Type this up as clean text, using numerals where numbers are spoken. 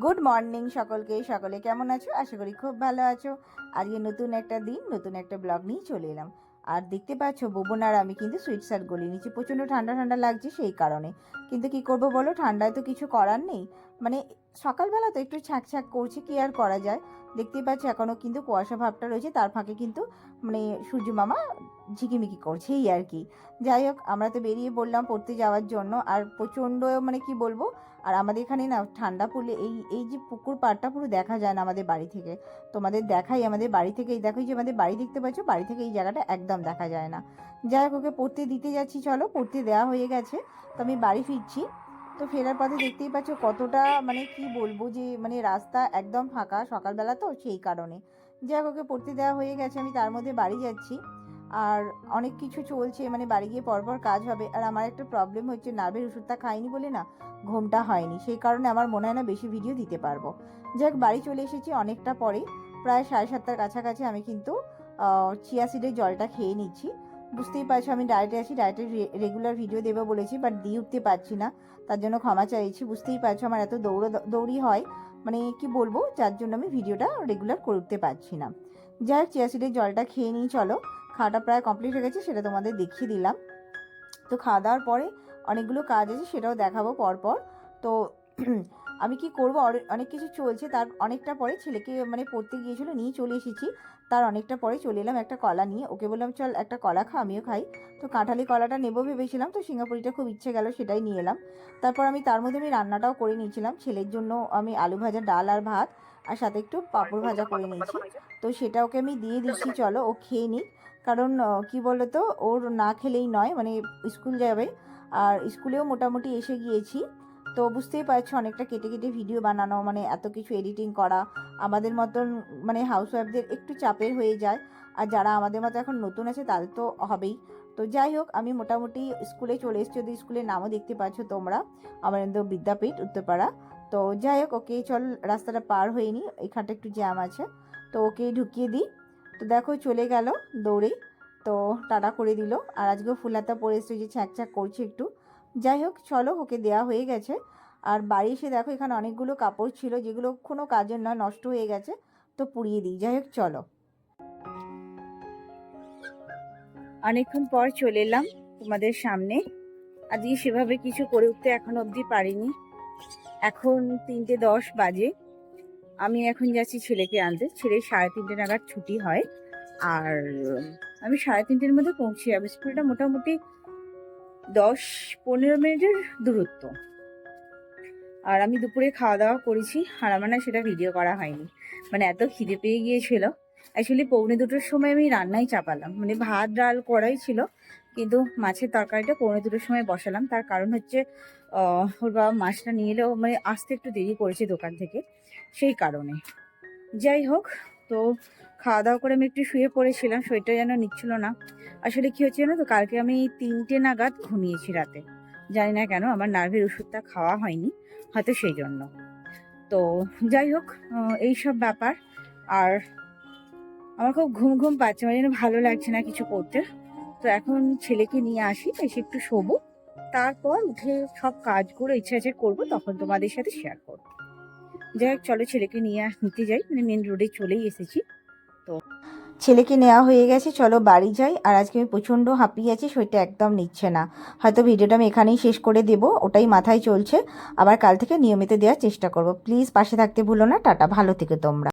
Good morning সকলকে। সকলে কেমন আছো? আশা করি খুব ভালো আছো। আজকে নতুন একটা দিন, নতুন একটা ব্লগ নিয়ে চলে এলাম। আর দেখতে পাচ্ছ বোবন আর আমি কিন্তু সুইট শার্ট গলিয়ে নিচ্ছি। প্রচণ্ড ঠান্ডা ঠান্ডা লাগছে সেই কারণে। কিন্তু কি করব বলো, ঠান্ডায় তো কিছু করার নেই। মানে সকালবেলা তো একটু ছ্যাঁক ছ্যাঁক করছে, কি আর করা যায়। দেখতেই পাচ্ছ এখনও কিন্তু কুয়াশা ভাবটা রয়েছে, তার ফাঁকে কিন্তু মানে সূর্য মামা ঝিকিমিকি করছে, এই আর কি। যাই হোক, আমরা তো বেরিয়ে পড়লাম পড়তে যাওয়ার জন্য। আর প্রচণ্ড মানে কি বলবো, আর আমাদের এখানে না ঠান্ডা পড়লে এই এই যে পুকুর পাড়টা পুরো দেখা যায় না আমাদের বাড়ি থেকে। তোমাদের দেখাই আমাদের বাড়ি থেকে, এই দেখো যে আমাদের বাড়ি দেখতে পাচ্ছ, বাড়ি থেকে এই জায়গাটা একদম দেখা যায় না। যাই হোক, ওকে পড়তে দিতে যাচ্ছি, চলো পড়তে দেওয়া হয়ে গেছে। তো আমি বাড়ি ফিরছি। তো ফেরার পথে দেখতেই পাচ্ছ কতটা মানে কি বলবো যে মানে রাস্তা একদম ফাঁকা, সকালবেলা তো সেই কারণে। যাই হোক, ওকে পড়তে দেওয়া হয়ে গেছে, আমি তার মধ্যে বাড়ি যাচ্ছি। আর অনেক কিছু চলছে, মানে বাড়ি গিয়ে পরপর কাজ হবে। আর আমার একটা প্রবলেম হচ্ছে, নার্ভের ওষুধটা খাইনি বলে না ঘুমটা হয়নি, সেই কারণে আমার মনে হয় না বেশি ভিডিও দিতে পারবো। যাক, বাড়ি চলে এসেছি অনেকটা পরে, প্রায় 7:30টার কাছাকাছি। আমি কিন্তু চিয়া সিডের জলটা খেয়ে নিচ্ছি। বুঝতেই পারছো আমি ডায়েটে আছি, ডায়েটের রেগুলার ভিডিও দেবো বলেছি, বাট দিয়ে উঠতে পারছি না, তার জন্য ক্ষমা চাইছি। বুঝতেই পারছো আমার এত দৌড়ি হয়, মানে কি বলবো, যার জন্য আমি ভিডিওটা রেগুলার করে উঠতে পারছি না। যাই হোক, চিয়া সিডের জলটা খেয়ে নিই চলো। খাওয়াটা প্রায় কমপ্লিট হয়ে গেছে, সেটা তোমাদের দেখিয়ে দিলাম। তো খাওয়া দাওয়ার পরে অনেকগুলো কাজ আছে, সেটাও দেখাবো পরপর। তো আমি কি করব, অনেক কিছু চলছে। তার অনেকটা পরে ছেলেকে মানে পড়তে গিয়েছিল, নিয়ে চলে এসেছি। তার অনেকটা পরে চলে এলাম একটা কলা নিয়ে, ওকে বললাম চল একটা কলা খা, আমিও খাই। তো কাঁঠালি কলাটা নেবো ভেবেছিলাম, তো সিঙ্গাপুরিটা খুব ইচ্ছে গেল, সেটাই নিয়ে এলাম। তারপর আমি তার মধ্যে আমি রান্নাটাও করে নিয়েছিলাম। ছেলের জন্য আমি আলু ভাজা, ডাল আর ভাত, আর সাথে একটু পাঁপড় ভাজা করে নিয়েছি। তো সেটা ওকে আমি দিয়ে দিচ্ছি, চলো ও খেয়ে নিক। কারণ কি বলতো, ওর না খেলেই নয়, মানে স্কুল যাবে। আর স্কুলেও মোটামুটি এসে গিয়েছি। তো বুঝতেই পারছো অনেকটা কেটে কেটে ভিডিও বানানো, মানে এত কিছু এডিটিং করা আমাদের মতন মানে হাউসওয়াইফদের একটু চাপের হয়ে যায়। আর যারা আমাদের মতো এখন নতুন আছে তাদের তো হবেই। তো যাই হোক, আমি মোটামুটি স্কুলে চলে এসেছি, যদি স্কুলের নামও দেখতে পাচ্ছ তোমরা, অমরেন্দ্র বিদ্যাপীঠ, উত্তরপাড়া। তো যাই হোক, ওকে চল রাস্তাটা পার হয়ে নি, এখানটা একটু জ্যাম আছে, তো ওকে ঢুকিয়ে দিই। তো দেখো চলে গেল দৌড়েই। তো টাটা করে দিল। আর আজকেও ফুল হাতা পরে এসেছে, যে ছ্যাঁক ছ্যাঁক করছে একটু। যাই হোক চলো, ওকে দেওয়া হয়ে গেছে। আর বাড়ি এসে দেখো এখানে অনেকগুলো কাপড় ছিল, যেগুলো কোনো কাজের নয়, নষ্ট হয়ে গেছে, তো পুড়িয়ে দিই। যাই হোক চলো, অনেকক্ষণ পর চলে এলাম তোমাদের সামনে। আজকে সেভাবে কিছু করে উঠতে এখন অবধি পারিনি। এখন 3:10 বাজে। আমি এখন যাচ্ছি ছেলেকে আনতে, ছেলে 3:30 নাগাদ ছুটি হয়। আর আমি 3:30-র মধ্যে পৌঁছে যাবো। স্কুলটা মোটামুটি 10-15 মিনিটের দূরত্ব। আর আমি দুপুরে খাওয়া দাওয়া করেছি, আর আমার না সেটা ভিডিও করা হয়নি, মানে এত খিদে পেয়ে গিয়েছিল। অ্যাকচুয়ালি 1:45-র সময় আমি রান্নাই চাপালাম, মানে ভাত ডাল করাই ছিল, কিন্তু মাছের তরকারিটা 1:45-র সময় বসালাম। তার কারণ হচ্ছে ওর বাবা মাছটা নিয়ে এলেও মানে আসতে একটু দেরি করেছে দোকান থেকে, সেই কারণে। যাই হোক, তো খাওয়া দাওয়া করে আমি একটু শুয়ে পড়েছিলাম, শরীরটা যেন নিচ্ছিল না। আসলে কি হচ্ছে জানো তো, কালকে আমি 3টে নাগাদ ঘুমিয়েছি রাতে, জানি না কেন, আমার নার্ভের ওষুধটা খাওয়া হয়নি, হয়তো সেই জন্য। তো যাই হোক, এইসব ব্যাপার। আর আমার খুব ঘুম ঘুম পাচ্ছে, মানে যেন ভালো লাগছে না কিছু করতে। তো এখন ছেলেকে নিয়ে আসি, এসে একটু শোবো, তারপর উঠে সব কাজগুলো ইচ্ছা আছে করবো, তখন তোমাদের সাথে শেয়ার করবো। যাই হোক চলো, ছেলেকে নিতে যাই, মানে মেন রোডে চলেই এসেছি। তো ছেলেকে নেওয়া হয়ে গেছে, চলো বাড়ি যাই। আর আজকে আমি প্রচণ্ড হাঁপিয়ে আছি, শরীরটা একদম নিচ্ছে না। হয়তো ভিডিওটা আমি এখানেই শেষ করে দেবো, ওটাই মাথায় চলছে। আবার কাল থেকে নিয়মিত দেওয়ার চেষ্টা করব। প্লিজ পাশে থাকতে ভুলো না। টাটা, ভালো থেকো তোমরা।